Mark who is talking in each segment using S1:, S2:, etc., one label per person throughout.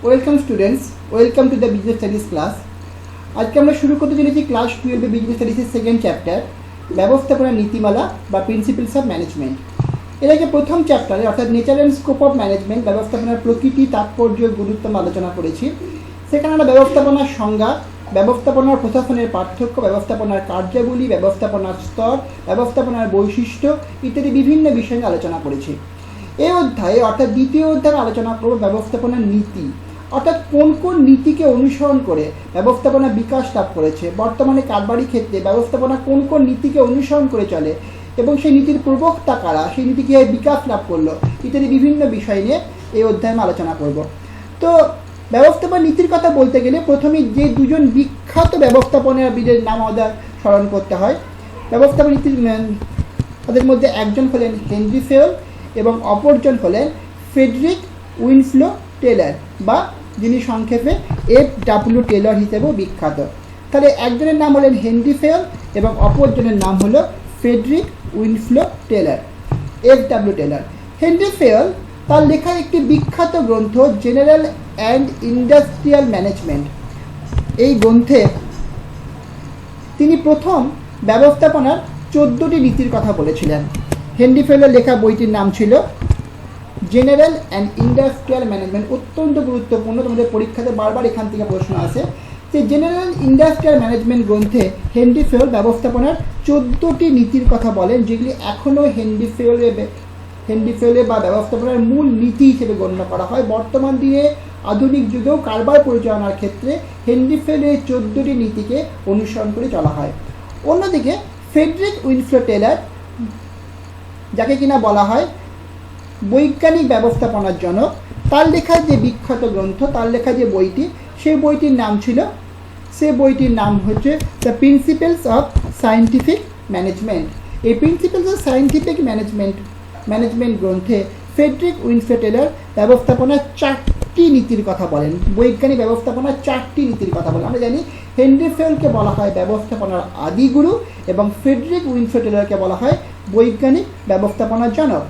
S1: Welcome students, welcome to the business studies class. আজকে আমরা শুরু করতে চলেছি ক্লাস 12 বিজনেস স্টাডিজের সেকেন্ড চ্যাপ্টার, ব্যবস্থাপনা নীতিমালা বা প্রিন্সিপালস অফ ম্যানেজমেন্ট। এর আগে প্রথম চ্যাপ্টারে অর্থাৎ nature and scope of management, ব্যবস্থাপনার প্রকৃতি, তাৎপর্য, গুরুত্ব আলোচনা করেছি। সেখানে আমরা ব্যবস্থাপনার সংজ্ঞা, ব্যবস্থাপনার প্রশাসনের পার্থক্য, ব্যবস্থাপনার কার্যাবলী, ব্যবস্থাপনার স্তর, ব্যবস্থাপনার বৈশিষ্ট্য ইত্যাদি বিভিন্ন বিষয় নিয়ে আলোচনা করেছি। এই অধ্যায়ে অর্থাৎ দ্বিতীয় অধ্যায়ে আলোচনা করব ব্যবস্থাপনার নীতি, অর্থাৎ কোন কোন নীতিকে অনুসরণ করে ব্যবস্থাপনা বিকাশ লাভ করেছে, বর্তমানে কারবারি ক্ষেত্রে ব্যবস্থাপনা কোন কোন নীতিকে অনুসরণ করে চলে এবং সেই নীতির প্রবক্তা কারা, সেই নীতি কীভাবে বিকাশ লাভ করলো ইত্যাদি বিভিন্ন বিষয় নিয়ে এই অধ্যায়ে আলোচনা করব। তো ব্যবস্থাপনা নীতির কথা বলতে গেলে প্রথমে যে দুজন বিখ্যাত ব্যবস্থাপনাবিদের নাম আমাদের স্মরণ করতে হয়। ব্যবস্থাপনা নীতির তাদের মধ্যে একজন হলেন হেনরি ফেল এবং অপরজন হলেন ফ্রেডরিক উইনস্লো টেলর, বা যিনি সংক্ষেপে FW টেলর হিসেবেও বিখ্যাত। তাহলে একজনের নাম হলেন হেনরি ফেল এবং অপরজনের নাম হলো Frederick Winslow Taylor, FW Taylor. Henry Fayol তার লেখা একটি বিখ্যাত গ্রন্থ জেনারেল অ্যান্ড ইন্ডাস্ট্রিয়াল ম্যানেজমেন্ট, এই গ্রন্থে তিনি প্রথম ব্যবস্থাপনার 14টি নীতির কথা বলেছিলেন। হেনরি ফেলের লেখা বইটির নাম ছিল জেনারেল অ্যান্ড ইন্ডাস্ট্রিয়াল ম্যানেজমেন্ট। অত্যন্ত গুরুত্বপূর্ণ, তোমাদের পরীক্ষাতে বারবার এখান থেকে প্রশ্ন আসে যে জেনারেল ইন্ডাস্ট্রিয়াল ম্যানেজমেন্ট গ্রন্থে হেনরি ফেল ব্যবস্থাপনার 14টি নীতির কথা বলেন, যেগুলি এখনও হেনরি ফেলে বা ব্যবস্থাপনার মূল নীতি হিসেবে গণ্য করা হয়। বর্তমান দিনে আধুনিক যুগেও কারবার পরিচালনার ক্ষেত্রে হেনরি ফেলের 14টি নীতিকে অনুসরণ করে চলা হয়। অন্যদিকে ফ্রেডরিক উইনস্লো টেলর, যাকে কিনা বলা হয় বৈজ্ঞানিক ব্যবস্থাপনার জনক, তার লেখা যে বিখ্যাত গ্রন্থ, তার লেখা যে বইটি, সেই বইটির নাম হচ্ছে the principles of scientific management. এই প্রিন্সিপালস অফ সায়েন্টিফিক ম্যানেজমেন্ট গ্রন্থে ফ্রেডরিক উইনস্লো টেলর ব্যবস্থাপনার 4টি নীতির কথা বলেন, বৈজ্ঞানিক ব্যবস্থাপনার 4টি নীতির কথা বলেন। আমরা জানি হেনরি ফেলকে বলা হয় ব্যবস্থাপনার আদিগুরু এবং ফ্রেডরিক উইনস্লো টেলরকে বলা হয় বৈজ্ঞানিক ব্যবস্থাপনার জনক।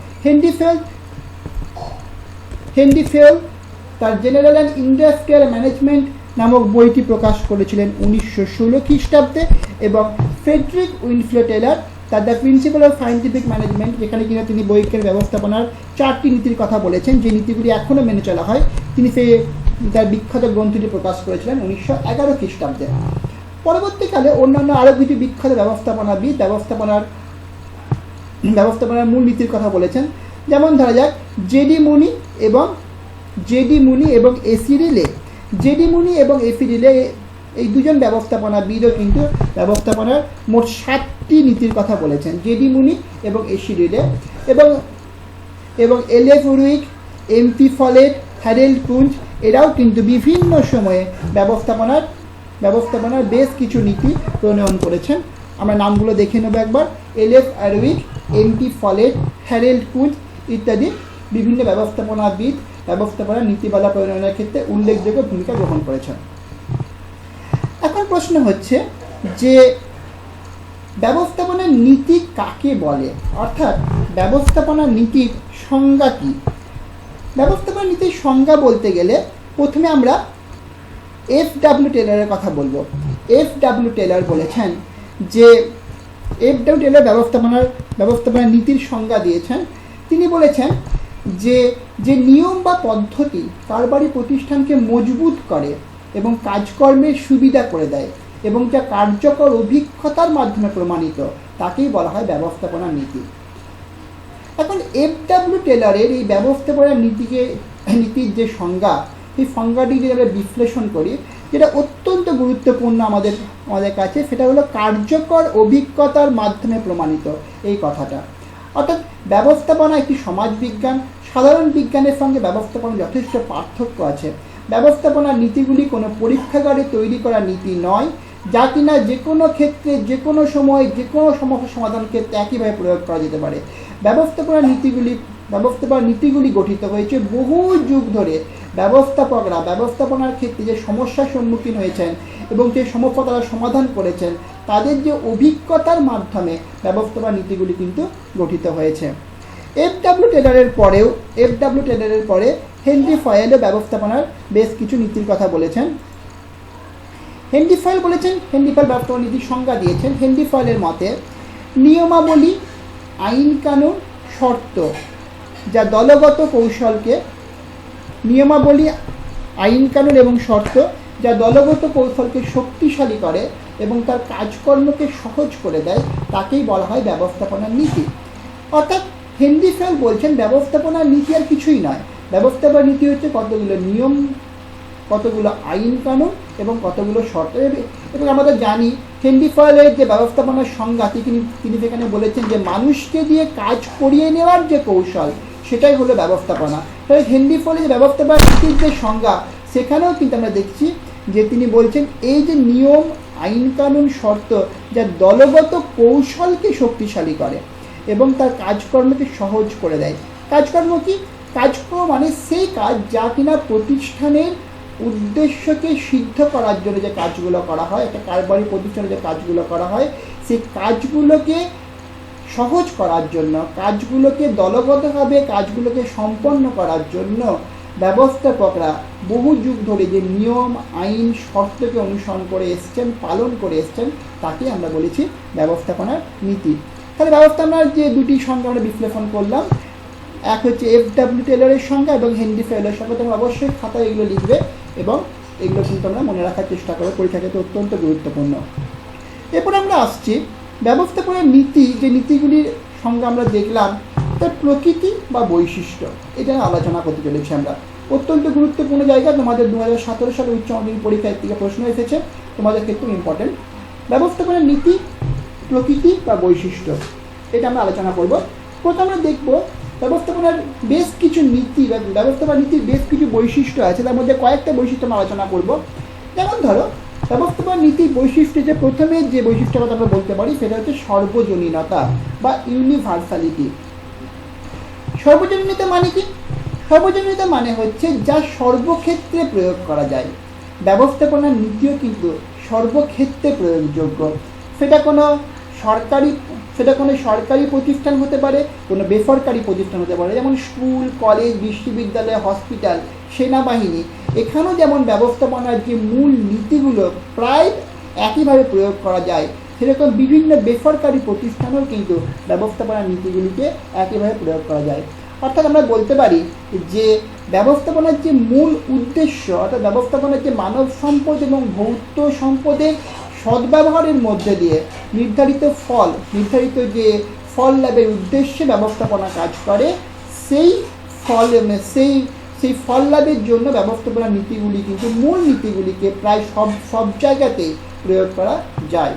S1: হেনরি ফেল তার জেনারেল অ্যান্ড ইন্ডাস্ট্রিয়াল ম্যানেজমেন্ট নামক বইটি প্রকাশ করেছিলেন 1916 খ্রিস্টাব্দে এবং ফ্রেডরিক উইনস্লো টেলর তার the principal of scientific management, যেখানে কিনা তিনি বৈজ্ঞানিক ব্যবস্থাপনার 4টি নীতির কথা বলেছেন, যে নীতিগুলি এখনও মেনে চলা হয়, তিনি তার বিখ্যাত গ্রন্থটি প্রকাশ করেছিলেন 1911 খ্রিস্টাব্দে। পরবর্তীকালে অন্যান্য আরও কিছু বিখ্যাত ব্যবস্থাপনাবিদ ব্যবস্থাপনার মূল নীতির কথা বলেছেন। যেমন ধরা যাক জেডি মুনি এবং এসি রিলে। জেডি মুনি এবং এসি রিলে এই দুজন ব্যবস্থাপনাবিদও কিন্তু ব্যবস্থাপনার মোট 7টি নীতির কথা বলেছেন। জেডি মুনি এবং এসি রিলে এবং LF উইক, MP ফলেট, হ্যারেল্ড কুঞ্জ, এরাও কিন্তু বিভিন্ন সময়ে ব্যবস্থাপনার বেশ কিছু নীতি প্রণয়ন করেছেন। আমরা নামগুলো দেখে নেব একবার। LF উইক, MP ফলেট, হ্যারেল্ড কুঞ্জ ইত্যাদি বিভিন্ন ব্যবস্থাপনাবিদ ব্যবস্থাপনার নীতিমালা প্রণয়নের ক্ষেত্রে উল্লেখযোগ্য ভূমিকা গ্রহণ করেছেন। এখন প্রশ্ন হচ্ছে যে ব্যবস্থাপনার নীতি কাকে বলে, অর্থাৎ ব্যবস্থাপনার নীতির সংজ্ঞা কী? ব্যবস্থাপনার নীতির সংজ্ঞা বলতে গেলে প্রথমে আমরা FW টেলরের কথা বলবো। FW টেলর বলেছেন যে FW টেলর ব্যবস্থাপনার নীতির সংজ্ঞা দিয়েছেন। তিনি বলেছেন যে নিয়ম বা পদ্ধতি কারবারি প্রতিষ্ঠানকে মজবুত করে এবং কাজকর্মের সুবিধা করে দেয় এবং যা কার্যকর অভিজ্ঞতার মাধ্যমে প্রমাণিত, তাকেই বলা হয় ব্যবস্থাপনার নীতি। এখন FW টেলরের এই ব্যবস্থাপনার নীতির যে সংজ্ঞা, এই সংজ্ঞাটি যদি আমরা বিশ্লেষণ করি, যেটা অত্যন্ত গুরুত্বপূর্ণ আমাদের কাছে, সেটা হলো কার্যকর অভিজ্ঞতার মাধ্যমে প্রমাণিত এই কথাটা। অর্থাৎ ব্যবস্থাপনা একটি সমাজবিজ্ঞান, সাধারণ বিজ্ঞানের সঙ্গে ব্যবস্থাপনার যথেষ্ট পার্থক্য আছে। ব্যবস্থাপনার নীতিগুলি কোনো পরীক্ষাগারে তৈরি করা নীতি নয়, যা কিনা যে কোনো ক্ষেত্রে, যে কোনো সময়, যে কোনো সমস্যা সমাধান ক্ষেত্রে একইভাবে প্রয়োগ করা যেতে পারে। ব্যবস্থাপনার নীতিগুলি গঠিত হয়েছে বহু যুগ ধরে। ব্যবস্থাপকরা ব্যবস্থাপনার ক্ষেত্রে যে সমস্যার সম্মুখীন হয়েছেন এবং যে সমস্যা তারা সমাধান করেছেন, তাদের যে অভিজ্ঞতার মাধ্যমে ব্যবস্থাপনার নীতিগুলি কিন্তু গঠিত হয়েছে। FW টেলরের পরে হেনরি ফয়েলও ব্যবস্থাপনার বেশ কিছু নীতির কথা বলেছেন। হেনরি ফয়েল ব্যবস্থাপনা নীতির সংজ্ঞা দিয়েছেন। হেনরি ফয়েলের মতে নিয়মাবলী, আইন কানুন, শর্ত যা দলগত কৌশলকে নিয়মাবলী, আইন কানুন এবং শর্ত যা দলগত কৌশলকে শক্তিশালী করে এবং তার কাজকর্মকে সহজ করে দেয় তাকেই বলা হয় ব্যবস্থাপনার নীতি। অর্থাৎ হেনরি ফয়েল বলছেন ব্যবস্থাপনার নীতি আর কিছুই নয়, ব্যবস্থাপনার নীতি হচ্ছে কতগুলো নিয়ম, কতগুলো আইন কানুন এবং কতগুলো শর্ত। এবং আমরা জানি হেনরি ফয়েলের যে ব্যবস্থাপনার সংজ্ঞা তিনি সেখানে বলেছেন যে মানুষকে দিয়ে কাজ করিয়ে নেওয়ার যে কৌশল সেটাই হলো ব্যবস্থাপনা। তাহলে হেনরি ফয়েলের যে ব্যবস্থাপনার নীতির যে সংজ্ঞা সেখানেও কিন্তু আমরা দেখছি যে তিনি বলছেন এই যে নিয়ম, আইন কানুন, শর্ত যা দলগত কৌশলকে শক্তিশালী করে এবং তার কাজকর্মকে সহজ করে দেয়। কাজকর্ম কি? কাজকর্ম মানে সেই কাজ যা কিনা প্রতিষ্ঠানের উদ্দেশ্যকে সিদ্ধ করার জন্য যে কাজগুলো করা হয়, একটা কারবারি প্রতিষ্ঠানে যে কাজগুলো করা হয় সেই কাজগুলোকে সহজ করার জন্য, কাজগুলোকে দলগতভাবে কাজগুলোকে সম্পন্ন করার জন্য ব্যবস্থাপকরা বহু যুগ ধরে যে নিয়ম, আইন, শর্তকে অনুসরণ করে এসছেন, পালন করে এসছেন তাকে আমরা বলেছি ব্যবস্থাপনার নীতি। তাহলে ব্যবস্থাপনার যে দুটি সংজ্ঞা আমরা বিশ্লেষণ করলাম, এক হচ্ছে FW টেলরের সংজ্ঞা এবং হেনরি ফয়েলের সংজ্ঞা। তোমরা অবশ্যই খাতায় এগুলো লিখবে এবং এগুলো কিন্তু আমরা মনে রাখার চেষ্টা করবো, পরীক্ষাতে অত্যন্ত গুরুত্বপূর্ণ। এরপর আমরা আসছি ব্যবস্থাপনার নীতি, যে নীতিগুলির সংজ্ঞা আমরা দেখলাম তার প্রকৃতি বা বৈশিষ্ট্য, এটা আলোচনা করতে চলেছি আমরা। অত্যন্ত গুরুত্বপূর্ণ জায়গা, তোমাদের 2017 সালে উচ্চ মাধ্যমিক পরীক্ষার থেকে প্রশ্ন এসেছে, তোমাদের ক্ষেত্রে ইম্পর্টেন্ট। ব্যবস্থাপনার নীতি, প্রকৃতি বা বৈশিষ্ট্য, এটা আমরা আলোচনা করব। প্রথমে আমরা দেখব ব্যবস্থাপনার বেশ কিছু নীতি বা ব্যবস্থাপনা নীতির বেশ কিছু বৈশিষ্ট্য আছে, তার মধ্যে কয়েকটা বৈশিষ্ট্য আমরা আলোচনা করব। যেমন ধরো ব্যবস্থাপনা নীতির বৈশিষ্ট্য, যে প্রথমে যে বৈশিষ্ট্যের কথা আমরা বলতে পারি সেটা হচ্ছে সর্বজনীনতা বা ইউনিভার্সালিটি। সর্বজনীনতা মানে কি? সর্বজনীনতা মানে হচ্ছে যা সর্বক্ষেত্রে প্রয়োগ করা যায়। ব্যবস্থাপনার নীতিও কিন্তু সর্বক্ষেত্রে প্রয়োগযোগ্য। সেটা কোনো সরকারি প্রতিষ্ঠান হতে পারে, কোনো বেসরকারি প্রতিষ্ঠান হতে পারে, যেমন স্কুল, কলেজ, বিশ্ববিদ্যালয়, হসপিটাল, সেনাবাহিনী। এখানেও যেমন ব্যবস্থাপনার যে মূল নীতিগুলো প্রায় একইভাবে প্রয়োগ করা যায়, সেরকম বিভিন্ন বেসরকারি প্রতিষ্ঠানেও কিন্তু ব্যবস্থাপনার নীতিগুলিকে একইভাবে প্রয়োগ করা যায়। অর্থাৎ আমরা বলতে পারি যে ব্যবস্থাপনার যে মূল উদ্দেশ্য, অর্থাৎ ব্যবস্থাপনার যে মানব সম্পদ এবং ভৌত সম্পদের সদ্ব্যবহারের মধ্যে দিয়ে নির্ধারিত যে ফল লাভের উদ্দেশ্যে ব্যবস্থাপনা কাজ করে, সেই ফল লাভের জন্য ব্যবস্থাপনা নীতিগুলি কিন্তু মূল নীতিগুলিকে প্রায় সব জায়গাতেই প্রয়োগ করা যায়।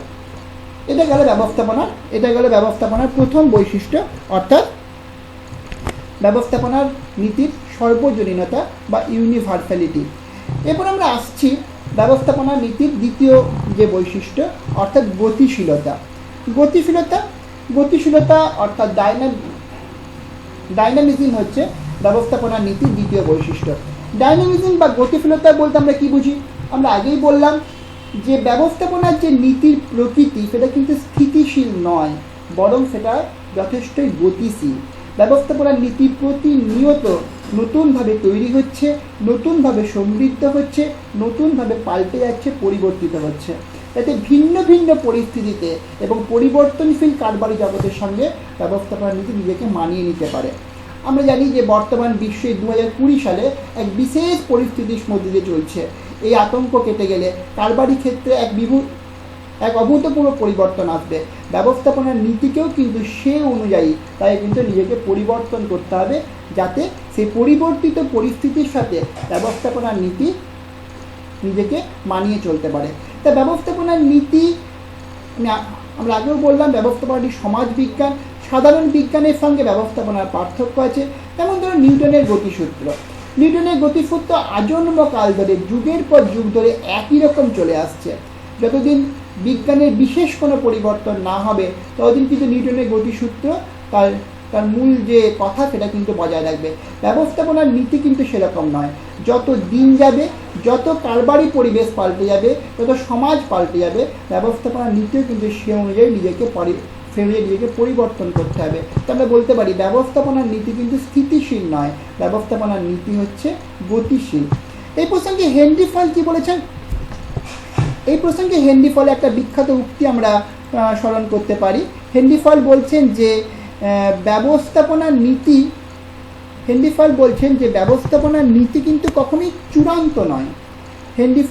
S1: এটা গেল ব্যবস্থাপনার প্রথম বৈশিষ্ট্য, অর্থাৎ ব্যবস্থাপনার নীতির সর্বজনীনতা বা ইউনিভার্সালিটি। এরপর আমরা আসছি ব্যবস্থাপনার নীতির দ্বিতীয় যে বৈশিষ্ট্য, অর্থাৎ গতিশীলতা অর্থাৎ ডাইনামিজম হচ্ছে ব্যবস্থাপনার নীতির দ্বিতীয় বৈশিষ্ট্য। ডাইনামিজম বা গতিশীলতা বলতে আমরা কি বুঝি? আমরা আগেই বললাম যে ব্যবস্থাপনার যে নীতির প্রকৃতি সেটা কিন্তু স্থিতিশীল নয়, বরং সেটা যথেষ্টই গতিশীল। ব্যবস্থাপনার নীতি প্রতিনিয়ত নতুনভাবে তৈরি হচ্ছে, নতুনভাবে সমৃদ্ধ হচ্ছে, নতুনভাবে পাল্টে যাচ্ছে, পরিবর্তিত হচ্ছে, যাতে ভিন্ন ভিন্ন পরিস্থিতিতে এবং পরিবর্তনশীল কারবারি জগতের সঙ্গে ব্যবস্থাপনার নীতি নিজেকে মানিয়ে নিতে পারে। আমরা জানি যে বর্তমান বিশ্বে 2020 সালে এক বিশেষ পরিস্থিতির মধ্যে দিয়ে চলছে। এই আতঙ্ক কেটে গেলে কারবারি ক্ষেত্রে এক অভূতপূর্ব পরিবর্তন আসবে। ব্যবস্থাপনার নীতিকেও কিন্তু সে অনুযায়ী তাই কিন্তু নিজেকে পরিবর্তন করতে হবে, যাতে সেই পরিবর্তিত পরিস্থিতির সাথে ব্যবস্থাপনার নীতি নিজেকে মানিয়ে চলতে পারে। তা ব্যবস্থাপনার নীতি আমরা আগেও বললাম, ব্যবস্থাপনাটি সমাজবিজ্ঞান, সাধারণ বিজ্ঞানের সঙ্গে ব্যবস্থাপনার পার্থক্য আছে। যেমন ধরো নিউটনের গতিসূত্র আজন্ম কাল ধরে, যুগের পর যুগ ধরে একই রকম চলে আসছে। যতদিন বিজ্ঞানের বিশেষ কোনো পরিবর্তন না হবে ততদিন কিন্তু নিউটনের গতিসূত্র তার মূল যে কথা সেটা কিন্তু বজায় রাখবে। ব্যবস্থাপনার নীতি কিন্তু সেরকম নয়। যত দিন যাবে, যত কারবারি পরিবেশ পাল্টে যাবে, যত সমাজ পাল্টে যাবে, ব্যবস্থাপনার নীতিও কিন্তু সে অনুযায়ী নিজেকে অনুযায়ী নিজেকে পরিবর্তন করতে হবে। তো আমরা বলতে পারি ব্যবস্থাপনার নীতি কিন্তু স্থিতিশীল নয়, ব্যবস্থাপনার নীতি হচ্ছে গতিশীল। এই প্রসঙ্গে হেনরি ফল কি বলেছেন? এই প্রসঙ্গে হেনরি ফল একটা বিখ্যাত উক্তি আমরা স্মরণ করতে পারি। হেনরি ফল বলছেন যে ব্যবস্থাপনার নীতি কিন্তু কখনোই চূড়ান্ত নয়। হেনরি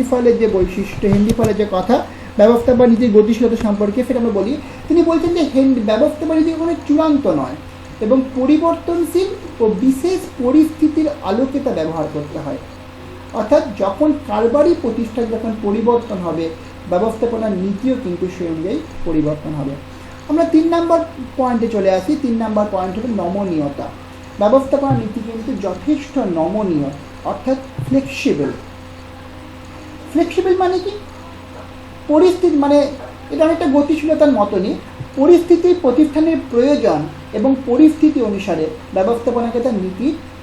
S1: ফলের যে বৈশিষ্ট্য, হেনরি ফলের যে কথা ব্যবস্থাপনা নীতির গতিশীলতা সম্পর্কে, সেটা আমরা বলি। তিনি বলছেন যে ব্যবস্থাপনা নীতি কখনো চূড়ান্ত নয় এবং পরিবর্তনশীল ও বিশেষ পরিস্থিতির আলোকে তা ব্যবহার করতে হয়। অর্থাৎ যখন কারবারি প্রতিষ্ঠান যখন পরিবর্তন হবে, ব্যবস্থাপনার নীতিও কিন্তু সেই অনুযায়ী পরিবর্তন হবে। আমরা 3 নম্বর পয়েন্টে চলে আসি। 3 নম্বর পয়েন্ট হলো নমনীয়তা। ব্যবস্থাপনার নীতি কিন্তু যথেষ্ট নমনীয়, অর্থাৎ ফ্লেক্সিবল। ফ্লেক্সিবল মানে কি? পরিস্থিতি মানে এটা অনেকটা গতিশীলতার মতনই। পরিস্থিতির প্রতিষ্ঠানের প্রয়োজন এবং পরিস্থিতি অনুসারে ব্যবস্থাপনাকে তার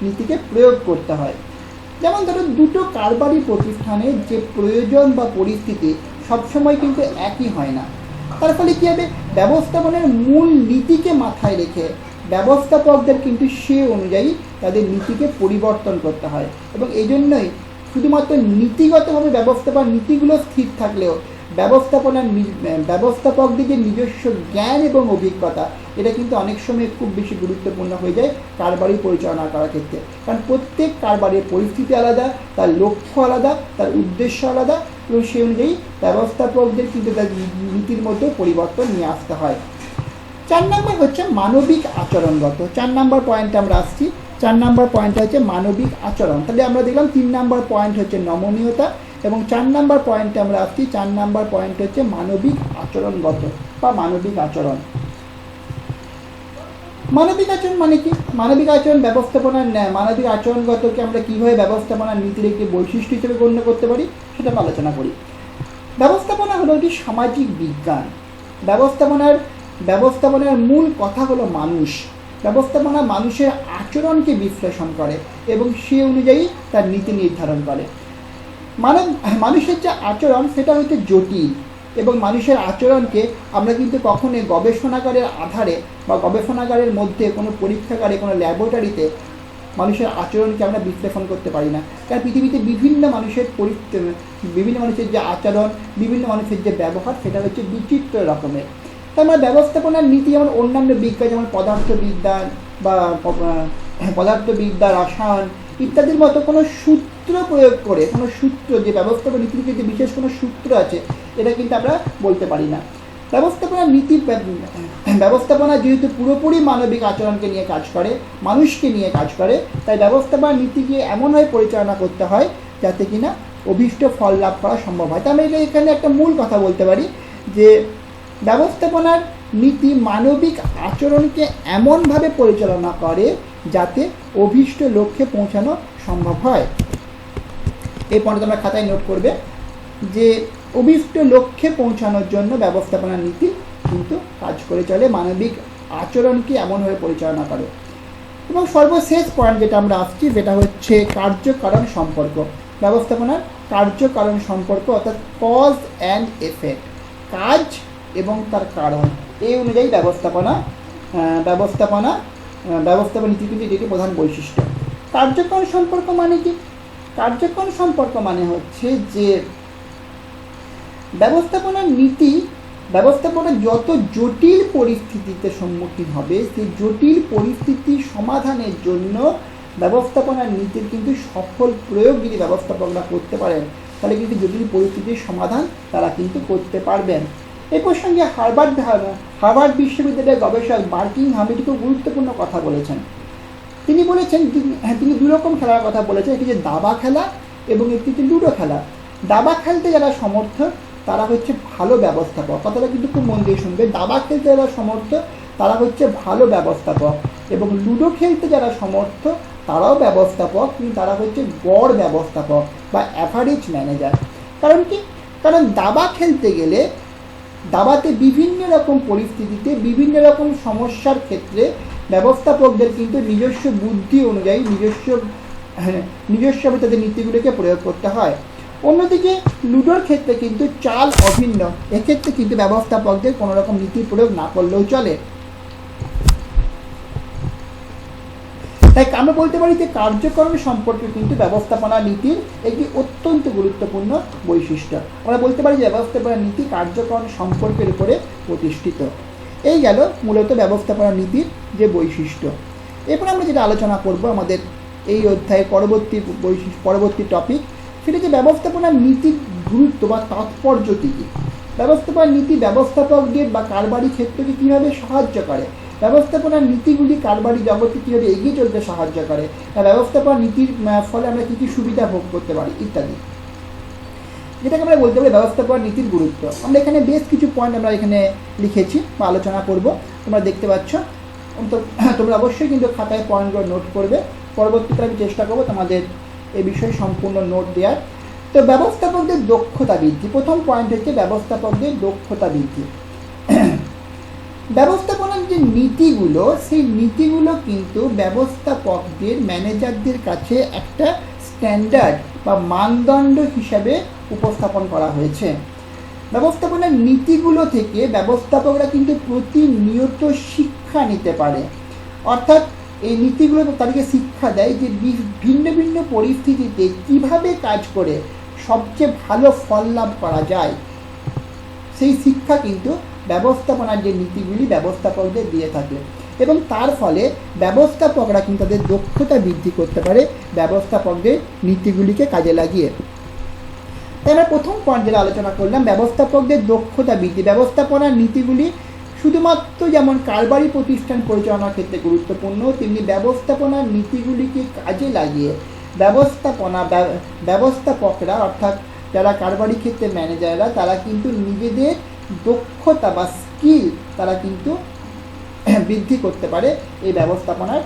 S1: নীতিকে প্রয়োগ করতে হয়। যেমন ধরো দুটো কারবারি প্রতিষ্ঠানের যে প্রয়োজন বা পরিস্থিতি সবসময় কিন্তু একই হয় না। তার ফলে কী হবে? ব্যবস্থাপনার মূল নীতিকে মাথায় রেখে ব্যবস্থাপকদের কিন্তু সে অনুযায়ী তাদের নীতিকে পরিবর্তন করতে হয়। এবং এই জন্যই শুধুমাত্র নীতিগতভাবে ব্যবস্থাপনার নীতিগুলো স্থির থাকলেও ব্যবস্থাপকদের যে নিজস্ব জ্ঞান এবং অভিজ্ঞতা, এটা কিন্তু অনেক সময় খুব বেশি গুরুত্বপূর্ণ হয়ে যায় কারবারি পরিচালনা করার ক্ষেত্রে। কারণ প্রত্যেক কারবারের পরিস্থিতি আলাদা, তার লক্ষ্য আলাদা, তার উদ্দেশ্য আলাদা, এবং সেই অনুযায়ী ব্যবস্থাপকদের কিন্তু তার নীতির মধ্যে পরিবর্তন নিয়ে আসতে হয়। 4 নম্বর হচ্ছে মানবিক আচরণগত। 4 নম্বর পয়েন্টে আমরা আসছি। 4 নম্বর পয়েন্টটা হচ্ছে মানবিক আচরণ। তাহলে আমরা দেখলাম 3 নম্বর পয়েন্ট হচ্ছে নমনীয়তা এবং 4 নম্বর পয়েন্টে আমরা আসছি। 4 নম্বর পয়েন্ট হচ্ছে মানবিক আচরণগত বা মানবিক আচরণ। মানবিক আচরণ মানে কি? মানবিক আচরণ মানবিক আচরণগতকে আমরা কীভাবে ব্যবস্থাপনার নীতির একটি বৈশিষ্ট্য হিসেবে গণ্য করতে পারি সেটা আলোচনা করি। ব্যবস্থাপনা হলো একটি সামাজিক বিজ্ঞান। ব্যবস্থাপনার মূল কথা হলো মানুষ। ব্যবস্থাপনা মানুষের আচরণকে বিশ্লেষণ করে এবং সে অনুযায়ী তার নীতি নির্ধারণ করে। মানুষের যে আচরণ সেটা হচ্ছে জটিল, এবং মানুষের আচরণকে আমরা কিন্তু কখনোই গবেষণাগারের আধারে বা গবেষণাগারের মধ্যে কোনো পরীক্ষাগারে কোনো ল্যাবরেটরিতে মানুষের আচরণকে আমরা বিশ্লেষণ করতে পারি না। কারণ পৃথিবীতে বিভিন্ন মানুষের যে আচরণ, বিভিন্ন মানুষের যে ব্যবহার, সেটা হচ্ছে বিচিত্র রকমের। তাই আমরা ব্যবস্থাপনার নীতি যেমন অন্যান্য বিজ্ঞান, যেমন পদার্থবিদ্যা, রসায়ন ইত্যাদির মতো কোনো সূত্র প্রয়োগ করে, কোনো সূত্র যে ব্যবস্থাপনা নীতির যে বিশেষ কোনো সূত্র আছে, এটা কিন্তু আমরা বলতে পারি না। ব্যবস্থাপনা যেহেতু পুরোপুরি মানবিক আচরণকে নিয়ে কাজ করে, মানুষকে নিয়ে কাজ করে, তাই ব্যবস্থাপনা নীতিকে এমনভাবে পরিচালনা করতে হয় যাতে কিনা অভীষ্ট ফল লাভ করা সম্ভব হয়। তাই আমরা এখানে একটা মূল কথা বলতে পারি যে ব্যবস্থাপনার নীতি মানবিক আচরণকে এমনভাবে পরিচালনা করে যাতে অভীষ্ট লক্ষ্যে পৌঁছানো সম্ভব হয়। এই পয়েন্টটা আমরা খাতায় নোট করবে যে অভীষ্ট লক্ষ্যে পৌঁছানোর জন্য ব্যবস্থাপনার নীতি কিন্তু কাজ করে চলে, মানবিক আচরণকে এমনভাবে পরিচালনা করে। এবং সর্বশেষ পয়েন্ট যেটা আমরা আসছি, যেটা হচ্ছে কার্যকারণ সম্পর্ক। ব্যবস্থাপনার কার্যকারণ সম্পর্ক, অর্থাৎ কজ অ্যান্ড এফেক্ট, কাজ এবং তার কারণ, এই অনুযায়ী ব্যবস্থাপনা নীতি কিন্তু এটি প্রধান বৈশিষ্ট্য। কার্যকারণ সম্পর্ক মানে কি? কার্যকারণ সম্পর্ক মানে হচ্ছে যে ব্যবস্থাপনা যত জটিল পরিস্থিতিতে সম্মুখীন হবে, সেই জটিল পরিস্থিতি সমাধানের জন্য ব্যবস্থাপনার নীতির কিন্তু সফল প্রয়োগ যদি ব্যবস্থাপকরা করতে পারেন, তাহলে কিন্তু জটিল পরিস্থিতির সমাধান তারা কিন্তু করতে পারবেন। এই প্রসঙ্গে হার্ভার্ড বিশ্ববিদ্যালয়ের গবেষক বার্কিংহাম এটি খুব গুরুত্বপূর্ণ কথা বলেছেন। তিনি বলেছেন, তিনি 2 রকম খেলার কথা বলেছেন, একটি যে দাবা খেলা এবং একটি হচ্ছে লুডো খেলা। দাবা খেলতে যারা সমর্থ তারা হচ্ছে ভালো ব্যবস্থাপক, কথাটা কিন্তু খুব মন দিয়ে শুনবে। দাবা খেলতে যারা সমর্থ তারা হচ্ছে ভালো ব্যবস্থাপক, এবং লুডো খেলতে যারা সমর্থ তারাও ব্যবস্থাপক, কিন্তু তারা হচ্ছে গড় ব্যবস্থাপক বা অ্যাভারেজ ম্যানেজার। কারণ কি? কারণ দাবা খেলতে গেলে দাবাতে বিভিন্ন রকম পরিস্থিতিতে বিভিন্ন রকম সমস্যার ক্ষেত্রে ব্যবস্থাপকদের কিন্তু নিজস্ব বুদ্ধি অনুযায়ী নিজস্বভাবে তাদের নীতিগুলোকে প্রয়োগ করতে হয়। অন্যদিকে লুডোর ক্ষেত্রে কিন্তু চাল অভিন্ন, এক্ষেত্রে কিন্তু ব্যবস্থাপকদের কোনো রকম নীতি প্রয়োগ না করলেও চলে। তাই আমরা বলতে পারি যে কার্যকরণ সম্পর্কে কিন্তু ব্যবস্থাপনা নীতির একটি অত্যন্ত গুরুত্বপূর্ণ বৈশিষ্ট্য। আমরা বলতে পারি যে ব্যবস্থাপনা নীতি কার্যকরণ সম্পর্কের উপরে প্রতিষ্ঠিত। এই গেল মূলত ব্যবস্থাপনা নীতির যে বৈশিষ্ট্য। এরপর আমরা যেটা আলোচনা করব আমাদের এই অধ্যায়ের পরবর্তী টপিক, সেটা যে ব্যবস্থাপনা নীতির গুরুত্ব বা তাৎপর্য কী কী। ব্যবস্থাপনা নীতি ব্যবস্থাপকদের বা কারবারি ক্ষেত্রকে কীভাবে সাহায্য করে, ব্যবস্থাপনার নীতিগুলি কারবারি জগৎকে কীভাবে এগিয়ে চলতে সাহায্য করে, ব্যবস্থাপনা নীতির ফলে আমরা কী কী সুবিধা ভোগ করতে পারি ইত্যাদি, যেটাকে আমরা বলতে পারি ব্যবস্থাপনা নীতির গুরুত্ব। আমরা এখানে বেশ কিছু পয়েন্ট আমরা এখানে লিখেছি বা আলোচনা করব, তোমরা দেখতে পাচ্ছ। তোমরা অবশ্যই কিন্তু খাতায় পয়েন্টগুলো নোট করবে। পরবর্তীতে আমি চেষ্টা করবো তোমাদের এই বিষয়ে সম্পূর্ণ নোট দেওয়ার। তো ব্যবস্থাপকদের দক্ষতা বৃদ্ধি, প্রথম পয়েন্ট হচ্ছে ব্যবস্থাপকদের দক্ষতা বৃদ্ধি। ব্যবস্থাপনার যে নীতিগুলো, সেই নীতিগুলো কিন্তু ব্যবস্থাপকদের ম্যানেজারদের কাছে একটা স্ট্যান্ডার্ড বা মানদণ্ড হিসাবে উপস্থাপন করা হয়েছে। ব্যবস্থাপনার নীতিগুলো থেকে ব্যবস্থাপকরা কিন্তু প্রতিনিয়ত শিক্ষা নিতে পারে, অর্থাৎ এই নীতিগুলো তাদেরকে শিক্ষা দেয় যে ভিন্ন ভিন্ন পরিস্থিতিতে কিভাবে কাজ করে সবচেয়ে ভালো ফল লাভ করা যায়। সেই শিক্ষা কিন্তু ব্যবস্থাপনার যে নীতিগুলি ব্যবস্থাপকদের দিয়ে থাকে, এবং তার ফলে ব্যবস্থাপকরা কিন্তু তাদের দক্ষতা বৃদ্ধি করতে পারে ব্যবস্থাপকদের নীতিগুলিকে কাজে লাগিয়ে। তাই আমরা প্রথম পয়েন্ট যেটা আলোচনা করলাম, ব্যবস্থাপকদের দক্ষতা বৃদ্ধি। ব্যবস্থাপনার নীতিগুলি শুধুমাত্র যেমন কারবারি প্রতিষ্ঠান পরিচালনার ক্ষেত্রে গুরুত্বপূর্ণ, তেমনি ব্যবস্থাপনার নীতিগুলিকে কাজে লাগিয়ে ব্যবস্থাপকরা অর্থাৎ যারা কারবারি ক্ষেত্রে ম্যানেজাররা, তারা কিন্তু নিজেদের দক্ষতা বা স্কিল তারা কিন্তু বৃদ্ধি করতে পারে এই ব্যবস্থাপনার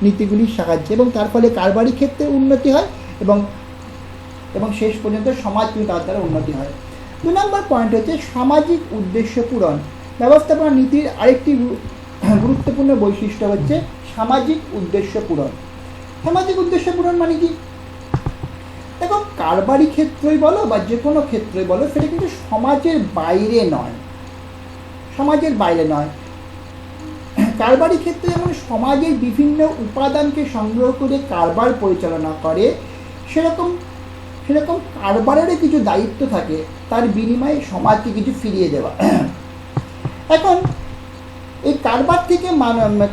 S1: নীতিগুলির সাহায্যে, এবং তার ফলে কারবারি ক্ষেত্রে উন্নতি হয় এবং শেষ পর্যন্ত সমাজ কিন্তু তার দ্বারা উন্নতি হয়। 2 নম্বর পয়েন্ট হচ্ছে সামাজিক উদ্দেশ্য পূরণ। ব্যবস্থাপনা নীতির আরেকটি গুরুত্বপূর্ণ বৈশিষ্ট্য হচ্ছে সামাজিক উদ্দেশ্য পূরণ। সামাজিক উদ্দেশ্য পূরণ মানে কি? দেখো, কারবারি ক্ষেত্রই বলো বা যে কোনো ক্ষেত্রই বলো, সেটা কিন্তু সমাজের বাইরে নয়। কারবারি ক্ষেত্রে যেমন সমাজের বিভিন্ন উপাদানকে সংগ্রহ করে কারবার পরিচালনা করে, সেরকম কারবারেরও কিছু দায়িত্ব থাকে, তার বিনিময়ে সমাজকে কিছু ফিরিয়ে দেওয়া। এখন এই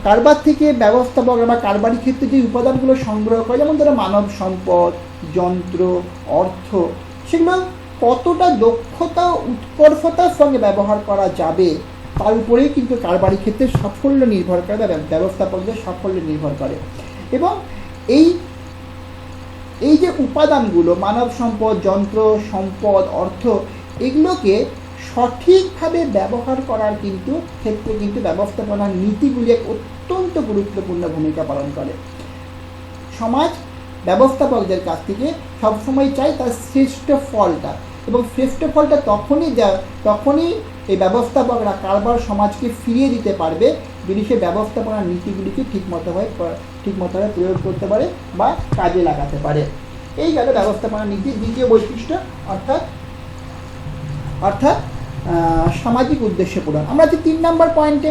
S1: কারবার থেকে ব্যবস্থাপক বা কারবারি ক্ষেত্রে যে উপাদানগুলো সংগ্রহ করে, যেমন ধরো মানব সম্পদ, যন্ত্র, অর্থ, সেগুলো কতটা দক্ষতা ও উৎকর্ষতার সঙ্গে ব্যবহার করা যাবে তার উপরেই কিন্তু কারবারি ক্ষেত্রে সাফল্য নির্ভর করে বা ব্যবস্থাপকদের সাফল্য নির্ভর করে। এবং এই যে উপাদানগুলো মানব সম্পদ, যন্ত্র, সম্পদ, অর্থ, এগুলোকে সঠিকভাবে ব্যবহার করার ক্ষেত্রে কিন্তু ব্যবস্থাপনার নীতিগুলি এক অত্যন্ত গুরুত্বপূর্ণ ভূমিকা পালন করে। সমাজ ব্যবস্থাপকদের কাছ থেকে সবসময় চাই তার শ্রেষ্ঠ ফলটা, এবং শ্রেষ্ঠ ফলটা তখনই এই ব্যবস্থাপকরা কারবার সমাজকে ফিরিয়ে দিতে পারবে যদি সে ব্যবস্থাপনার নীতিগুলিকে ঠিকমতোভাবে প্রয়োগ করতে পারে বা কাজে লাগাতে পারে। এই গেল ব্যবস্থাপনা নীতির দ্বিতীয় বৈশিষ্ট্য, অর্থাৎ সামাজিক উদ্দেশ্য পূরণ। আমরা যে 3 নম্বর পয়েন্টে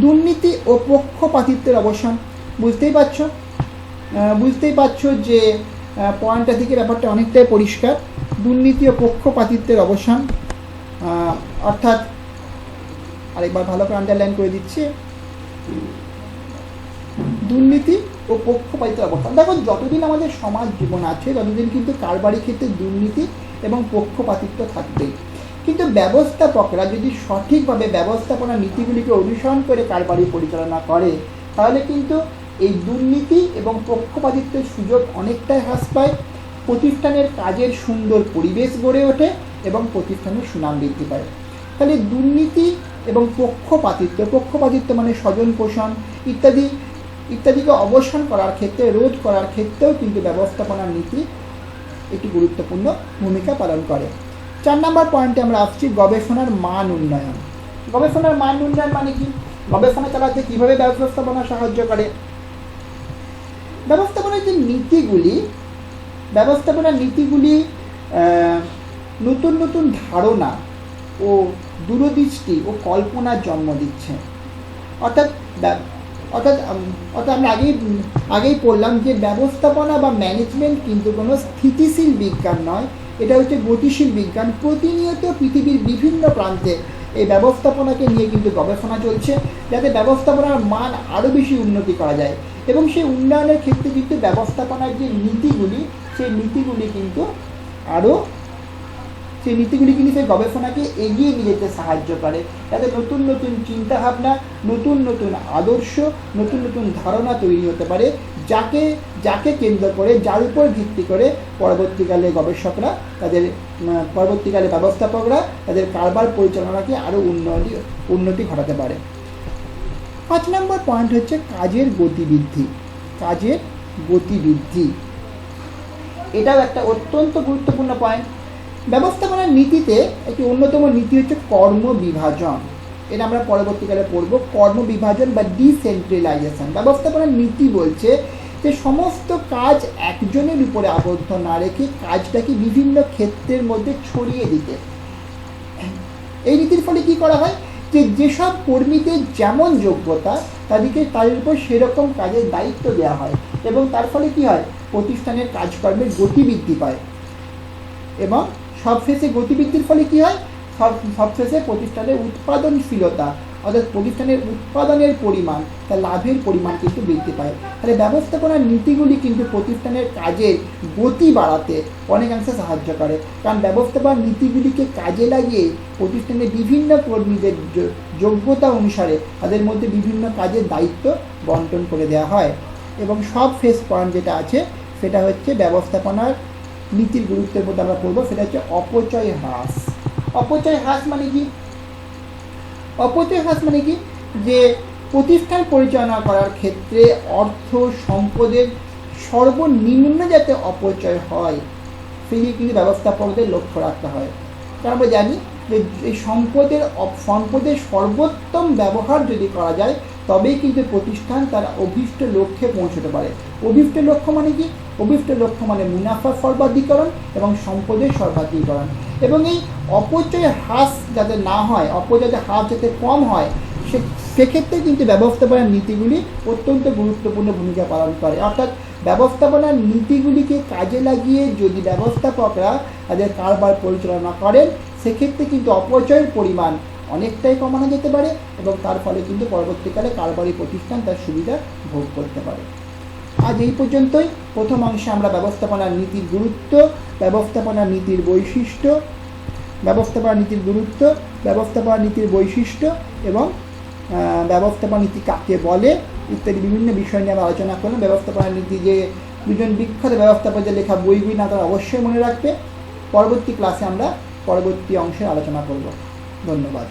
S1: দুর্নীতি ও পক্ষপাতিত্বের অবসান, বুঝতেই পারছো যে পয়েন্টটা থেকে ব্যাপারটা অনেকটাই পরিষ্কার। দুর্নীতি ও পক্ষপাতিত্বের অবসান, অর্থাৎ আরেকবার ভালো করে আন্ডারলাইন করে দিচ্ছি, দুর্নীতি ও পক্ষপাতিত্বের অবসান। দেখো, যতদিন আমাদের সমাজ জীবন আছে ততদিন কিন্তু কারবারি ক্ষেত্রে দুর্নীতি এবং পক্ষপাতিত্ব থাকবেই। কিন্তু ব্যবস্থাপকরা যদি সঠিকভাবে ব্যবস্থাপনা নীতিগুলিকে অনুসরণ করে কারবারি পরিচালনা করে, তাহলে কিন্তু এই দুর্নীতি এবং পক্ষপাতিত্বের সুযোগ অনেকটাই হ্রাস পায়, প্রতিষ্ঠানের কাজের সুন্দর পরিবেশ গড়ে ওঠে এবং প্রতিষ্ঠানের সুনাম বৃদ্ধি পায়। তাহলে দুর্নীতি এবং পক্ষপাতিত্ব মানে স্বজন পোষণ ইত্যাদিকে অবসান করার ক্ষেত্রে, রোধ করার ক্ষেত্রেও কিন্তু ব্যবস্থাপনার নীতি একটি গুরুত্বপূর্ণ ভূমিকা পালন করে। 4 নম্বর পয়েন্টে আমরা আসছি গবেষণার মান উন্নয়ন। গবেষণার মান উন্নয়ন মানে কি? গবেষণা চালাতে কীভাবে ব্যবস্থাপনা সাহায্য করে? ব্যবস্থাপনার যে নীতিগুলি ব্যবস্থাপনার নীতিগুলি নতুন নতুন ধারণা ও দূরদৃষ্টি ও কল্পনার জন্ম দিচ্ছে। অর্থাৎ অর্থাৎ অর্থাৎ আমরা আগেই পড়লাম যে ব্যবস্থাপনা বা ম্যানেজমেন্ট কিন্তু কোনো স্থিতিশীল বিজ্ঞান নয়, এটা হচ্ছে গতিশীল বিজ্ঞান। প্রতিনিয়ত পৃথিবীর বিভিন্ন প্রান্তে এই ব্যবস্থাপনাকে নিয়ে কিন্তু গবেষণা চলছে, যাতে ব্যবস্থাপনার মান আরও বেশি উন্নতি করা যায়। এবং সেই উন্নয়নের ক্ষেত্রে কিন্তু ব্যবস্থাপনার যে নীতিগুলি, সেই নীতিগুলি কিন্তু সেই গবেষণাকে এগিয়ে নিয়ে যেতে সাহায্য করে, যাতে নতুন নতুন চিন্তাভাবনা, নতুন নতুন আদর্শ, নতুন নতুন ধারণা তৈরি হতে পারে, যাকে কেন্দ্র করে, যার উপর ভিত্তি করে পরবর্তীকালে গবেষকরা পরবর্তীকালে ব্যবস্থাপকরা তাদের কারবার পরিচালনাকে আরও উন্নতি ঘটাতে পারে। 5 নম্বর পয়েন্ট হচ্ছে কাজের গতিবৃদ্ধি। এটাও একটা অত্যন্ত গুরুত্বপূর্ণ পয়েন্ট। ব্যবস্থাপনার নীতিতে একটি অন্যতম নীতি হচ্ছে কর্মবিভাজন। এটা আমরা পরবর্তীকালে পড়ব, কর্মবিভাজন বা ডিসেন্ট্রালাইজেশন। ব্যবস্থাপনার নীতি বলছে যে সমস্ত কাজ একজনের উপরে আবদ্ধ না রেখে কাজটাকে বিভিন্ন ক্ষেত্রের মধ্যে ছড়িয়ে দিতে। এই নীতির ফলে কি করা হয়, যে যেসব কর্মীদের যেমন যোগ্যতা তাদের উপর সেরকম কাজের দায়িত্ব দেওয়া হয়, এবং তার ফলে কি হয়, প্রতিষ্ঠানের কাজকর্মের গতিবৃদ্ধি পায়। এবং সবশেষে গতিবৃদ্ধির ফলে কি হয়, সবশেষে প্রতিষ্ঠানের উৎপাদনশীলতা, অর্থাৎ প্রতিষ্ঠানের উৎপাদনের পরিমাণ, তার লাভের পরিমাণ কিন্তু বৃদ্ধি পায়। তাহলে ব্যবস্থাপনার নীতিগুলি কিন্তু প্রতিষ্ঠানের কাজের গতি বাড়াতে অনেকাংশে সাহায্য করে, কারণ ব্যবস্থাপনার নীতিগুলিকে কাজে লাগিয়ে প্রতিষ্ঠানের বিভিন্ন কর্মীদের যোগ্যতা অনুসারে তাদের মধ্যে বিভিন্ন কাজের দায়িত্ব বন্টন করে দেওয়া হয়। এবং সব শেষ পয়েন্ট যেটা আছে সেটা হচ্ছে ব্যবস্থাপনার নীতির গুরুত্বের মধ্যে আমরা পড়বো, সেটা হচ্ছে অপচয় হ্রাস। অপচয় হ্রাস মানে কি? অপচয় হ্রাস মানে কি, যে প্রতিষ্ঠান পরিচালনা করার ক্ষেত্রে অর্থ সম্পদের সর্বনিম্ন যাতে অপচয় হয়, সেই কিন্তু ব্যবস্থাপকদের লক্ষ্য রাখতে হয়। কারণ আমরা জানি যে এই সম্পদের সর্বোত্তম ব্যবহার যদি করা যায়, তবেই কিন্তু প্রতিষ্ঠান তার অভীষ্ট লক্ষ্যে পৌঁছতে পারে। অভীষ্ট লক্ষ্য মানে কি? অভীষ্ট লক্ষ্য মানে মুনাফার সর্বাধিকরণ এবং সম্পদের সর্বাধিকরণ। এবং এই অপচয় হ্রাস যাতে না হয়, অপচয়ের হ্রাস যাতে কম হয়, সেক্ষেত্রে কিন্তু ব্যবস্থাপনার নীতিগুলি অত্যন্ত গুরুত্বপূর্ণ ভূমিকা পালন করে। অর্থাৎ ব্যবস্থাপনার নীতিগুলিকে কাজে লাগিয়ে যদি ব্যবস্থাপকরা তাদের কারবার পরিচালনা করেন, সেক্ষেত্রে কিন্তু অপচয়ের পরিমাণ অনেকটাই কমানো যেতে পারে, এবং তার ফলে কিন্তু পরবর্তীকালে কারবারি প্রতিষ্ঠান তার সুবিধা ভোগ করতে পারে। আজ এই পর্যন্তই। প্রথম অংশে আমরা ব্যবস্থাপনার নীতির গুরুত্ব, ব্যবস্থাপনার নীতির বৈশিষ্ট্য, ব্যবস্থাপনা নীতির বৈশিষ্ট্য এবং ব্যবস্থাপনা নীতি কাকে বলে ইত্যাদি বিভিন্ন বিষয় নিয়ে আমরা আলোচনা করলাম। ব্যবস্থাপনা নীতি যে দুজন বিখ্যাত ব্যবস্থাপকদের লেখা বইগুলি না তারা অবশ্যই মনে রাখবে। পরবর্তী ক্লাসে আমরা পরবর্তী অংশে আলোচনা করব। ধন্যবাদ।